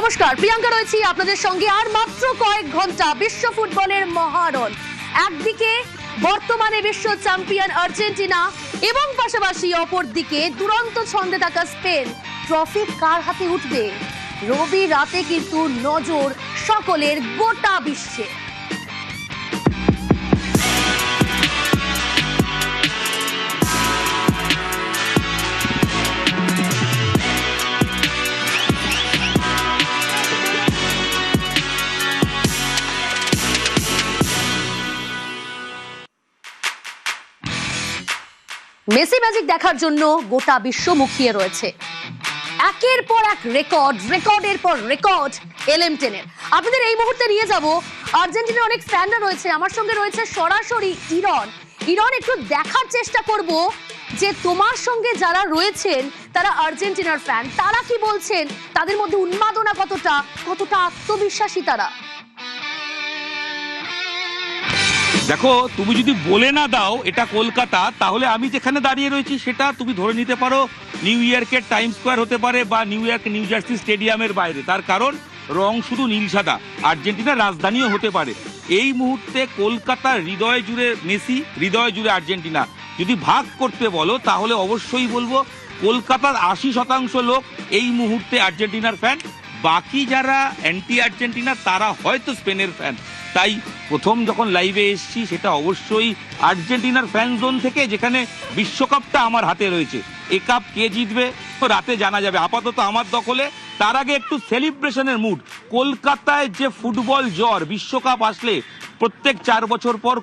নমস্কার, প্রিয়াঙ্কা রয়েছি আপনাদের সঙ্গে। আর মাত্র কয়েক ঘন্টা বিশ্ব ফুটবলের মহারণ। একদিকে বর্তমানে বিশ্ব চ্যাম্পিয়ন আর্জেন্টিনা এবং পাশাপাশি অপরদিকে দুরন্ত ছন্দে থাকা স্পেন। ট্রফি কার হাতে উঠবে? রবি রাতে কিন্তু নজর সকলের গোটা বিশ্বে। মেসি ম্যাজিক দেখার জন্য গোটা বিশ্ব মুখিয়ে রয়েছে। একের পর এক রেকর্ডের পর রেকর্ড এলএম10-এর। আপনাদের এই মুহূর্তে নিয়ে যাব, আর্জেন্টিনার অনেক ফ্যানরা রয়েছে, আমার সঙ্গে রয়েছে সরাসরি ইরন। একটু দেখার চেষ্টা করব যে তোমার সঙ্গে যারা রয়েছেন তারা আর্জেন্টিনার ফ্যান, তারা কি বলছেন, তাদের মধ্যে উন্মাদনা কতটা আত্মবিশ্বাসী তারা। দেখো, তুমি যদি বলে না দাও এটা কলকাতা, তাহলে আমি যেখানে দাঁড়িয়ে রয়েছি সেটা তুমি ধরে নিতে পারো নিউ ইয়র্কের টাইম স্কোয়ার হতে পারে বা নিউ ইয়র্ক নিউ জার্সি স্টেডিয়ামের বাইরে। তার কারণ রং শুধু নীল সাদা। আর্জেন্টিনার রাজধানীও হতে পারে। এই মুহূর্তে কলকাতার হৃদয় জুড়ে মেসি, হৃদয় জুড়ে আর্জেন্টিনা। যদি ভাগ করতে বলো তাহলে অবশ্যই বলবো কলকাতার 80% লোক এই মুহূর্তে আর্জেন্টিনার ফ্যান। বাকি যারা অ্যান্টি আর্জেন্টিনা তারা হয়তো স্পেনের ফ্যান। তাই প্রথম যখন লাইভে এসছি সেটা অবশ্যই আর্জেন্টিনার ফ্যান জোন থেকে, যেখানে বিশ্বকাপটা আমার হাতে রয়েছে। এ কাপ কে জিতবে রাতে জানা যাবে। আপাতত আমার দখলে। তার আগে একটু সেলিব্রেশনের মুড। কলকাতায় যে ফুটবল জ্বর, বিশ্বকাপ আসলে প্রত্যেক 4 বছর পর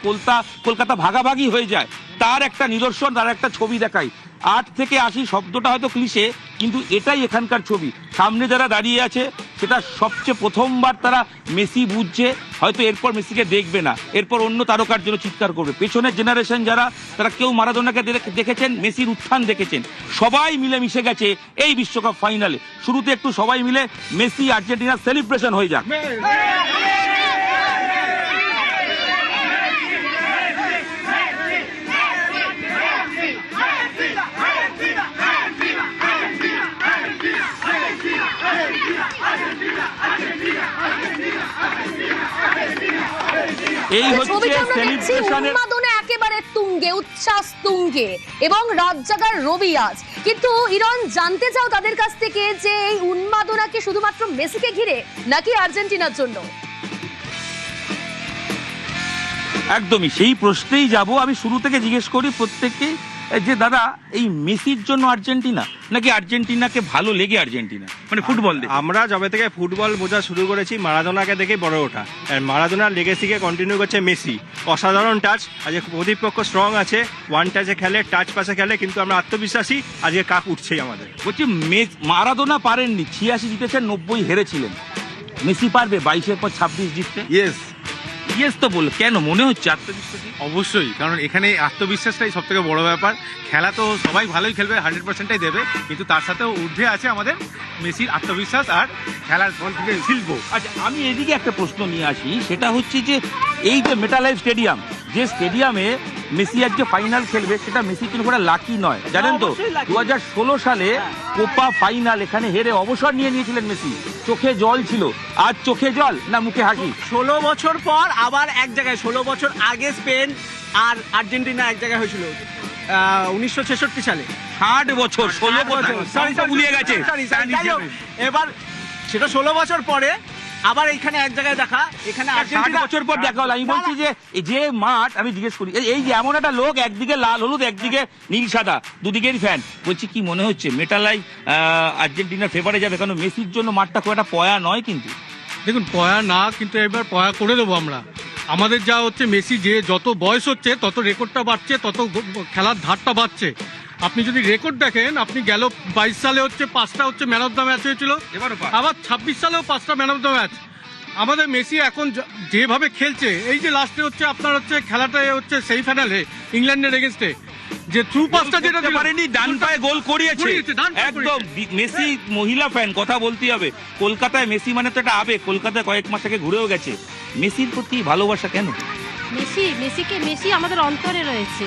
কলকাতা ভাগাভাগি হয়ে যায়, তার একটা নিদর্শন, তার একটা ছবি দেখাই। 8 থেকে 80 শব্দটা হয়তো ক্লিশে, কিন্তু এটাই এখানকার ছবি। সামনে যারা দাঁড়িয়ে আছে সেটা সবচেয়ে প্রথমবার তারা মেসি বুঝছে, হয়তো এরপর মেসিকে দেখবে না, এরপর অন্য তারকার জন্য চিৎকার করবে। পেছনের জেনারেশন যারা, তারা কেউ মারাদোনাকে দেখেছেন, মেসির উত্থান দেখেছেন। সবাই মিলে মিশে গেছে এই বিশ্বকাপ ফাইনালে। শুরুতে একটু সবাই মিলে মেসি আর্জেন্টিনার সেলিব্রেশন হয়ে যাক। এই হচ্ছে সেলিব্রেশনের উন্মাদনা একেবারে তুঙ্গে, উচ্ছ্বাস তুঙ্গে, এবং রাত জাগার রবি আজ। কিন্তু ইরন, জানতে চাও তাদের কাছ থেকে যে এই উন্মাদনা কি শুধুমাত্র মেসিকে ঘিরে নাকি আর্জেন্টিনার জন্য? একদমই সেই প্রশ্নেই যাব। আমি শুরু থেকে জিজ্ঞেস করি প্রত্যেককে যে দাদা, এই মেসির জন্য আর্জেন্টিনা নাকি আর্জেন্টিনাকে ভালো লেগে আর্জেন্টিনা, মানে ফুটবল দেখে? আমরা যবে থেকে ফুটবল বোঝা শুরু করেছি মারাদোনাকে দেখে বড় ওঠা। মারাদোনার লেগেসিকে কন্টিনিউ করছে মেসি। অসাধারণ টাচ। আজকে প্রতিপক্ষ স্ট্রং আছে, ওয়ান টাচে খেলে, টাচ পাসে খেলে, কিন্তু আমরা আত্মবিশ্বাসী। আজকে কাপ উঠছেই আমাদের। বলছি মারাদোনা পারেননি, 86 জিতেছেন, 90 হেরেছিলেন। মেসি পারবে 22-এর পর 26 জিততে? ইয়েস তো বল। কেন মনে হচ্ছে আত্মবিশ্বাসী? অবশ্যই, কারণ এখানে আত্মবিশ্বাসটাই সব থেকে বড় ব্যাপার। খেলা তো সবাই ভালোই খেলবে, 100%টাই দেবে, কিন্তু তার সাথেও ঊর্ধ্বে আছে আমাদের মেসির আত্মবিশ্বাস আর খেলার কনফিডেন্স, শিল্প। আচ্ছা, আমি এদিকে একটা প্রশ্ন নিয়ে আসি। সেটা হচ্ছে যে এই যে মেটালাইফ স্টেডিয়াম, যে স্টেডিয়ামে মেসি আজকে ফাইনাল খেলবে, সেটা মেসির জন্য কোনো লাকি নয়, জানেন তো? 2016 সালে কোপা ফাইনাল এখানে হেরে অবসর নিয়ে নিয়েছিলেন মেসি। চোখে জল ছিল। আজ চোখে জল না মুখে হাসি? 16 বছর পর আবার এক জায়গায়। 16 বছর আগে স্পেন আর আর্জেন্টিনা এক জায়গায় হয়েছিল 1966 সালে। 60 বছর, 16 বছর ভুলিয়ে গেছে। এবার সেটা 16 বছর পরে আবার এখানে এক জায়গায় দেখা। এখানে 60 বছর পর দেখা হলো। আমি বলছি যে মাঠ, আমি জিজ্ঞেস করি, এই যে এমন একটা লোক, একদিকে লাল হলুদ, একদিকে নীল সাদা, দুদিকেরই ফ্যান, বলছি কি মনে হচ্ছে মেটালাই আর্জেন্টিনার ফেভারে যাবে? কারণ মেসির জন্য মাঠটা খুব একটা পয়া নয়। কিন্তু দেখুন, পয়া না, কিন্তু এবার পয়া করে দেবো আমরা। আমাদের যা হচ্ছে, মেসি যে যত বয়স হচ্ছে তত রেকর্ডটা বাড়ছে, তত খেলার ধারটা বাড়ছে। আপনি যদি রেকর্ড দেখেন, আপনি গেল 22 সালে হচ্ছে 5টা হচ্ছে ম্যান অফ দ্য ম্যাচ হয়েছিল, আবার 26 সালেও 5টা ম্যান অফ দ্য ম্যাচ। আমাদের মেসি এখন যেভাবে খেলছে, এই যে লাস্টে হচ্ছে আপনার হচ্ছে খেলাটা হচ্ছে সেই ফাইনালে ইংল্যান্ডের এগেনস্টে, যে থ্রু পাসটা যেটা পারেনি, ডান পায়ে গোল করিয়েছে একদম। মেসি মহিলা ফ্যান, কথা বলতে হবে। কলকাতায় মেসি মানে তো একটা আবেগ। কলকাতায় কয়েক মাস আগে ঘুরেও গেছে। মেসির প্রতি ভালোবাসা কেন? মেসি আমাদের অন্তরে রয়েছে।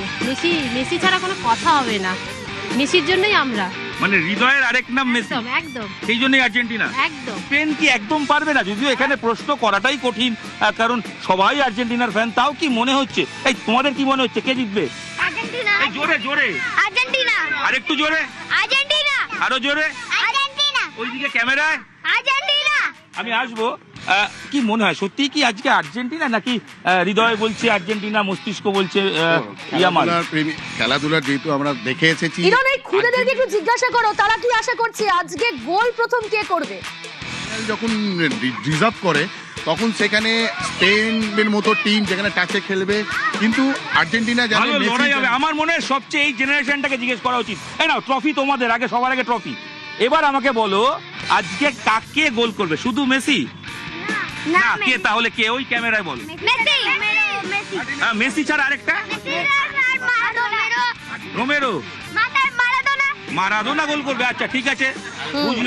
মেসি ছাড়া কোনো কথা হবে না। মেসির জন্যই আমরা। মানে হৃদয়ের আরেক নাম মেসি, একদম একদম সেই জন্যই আর্জেন্টিনা। একদম স্পেন কি একদম পারবে না? যদিও এখানে প্রশ্ন করাটাই কঠিন, কারণ সবাই আর্জেন্টিনার ফ্যান। তাও কি মনে হচ্ছে, এই তোমাদের কি মনে হচ্ছে কে জিতবে? আর্জেন্টিনা এই জোরে জোরে, আর্জেন্টিনা আরেকটু জোরে, আর্জেন্টিনা আরো জোরে, আর্জেন্টিনা ওইদিকে ক্যামেরায়। আর্জেন্টিনা আমি আসবো। কি মনে হয় সত্যি কি আজকে আর্জেন্টিনা, নাকি হৃদয় বলছে আর্জেন্টিনা, মস্তিষ্ক বলছে ইয়ামাল? খেলাধুলার যেহেতু আমরা দেখে এসেছি, কিরণ এই খুদেদেরকে একটু জিজ্ঞাসা করো তারা কি আশা করছে আজকে গোল প্রথম কে করবে? যখন রিজার্ভ করে তখন সেখানে স্পেনের মতো টিম যেখানে টাচে খেলবে, কিন্তু আর্জেন্টিনা জানে ভালো মেসি লড়াই হবে। জানে- আমার মনে হয় সবচেয়ে এই জেনারেশনটাকে জিজ্ঞেস করা উচিত। এই নাও ট্রফি তোমাদের, আগে সবার আগে ট্রফি। এবার আমাকে বলো আজকে কাকে গোল করবে? শুধু মেসি না, কে তাহলে কে? ওই ক্যামেরায় বলো। মেসি মেসি মেসি ছাড়া আরেকটা রোমেরো, মারাদোনা মারাদোনা গোল করবে। আচ্ছা ঠিক আছে, বুঝলাম।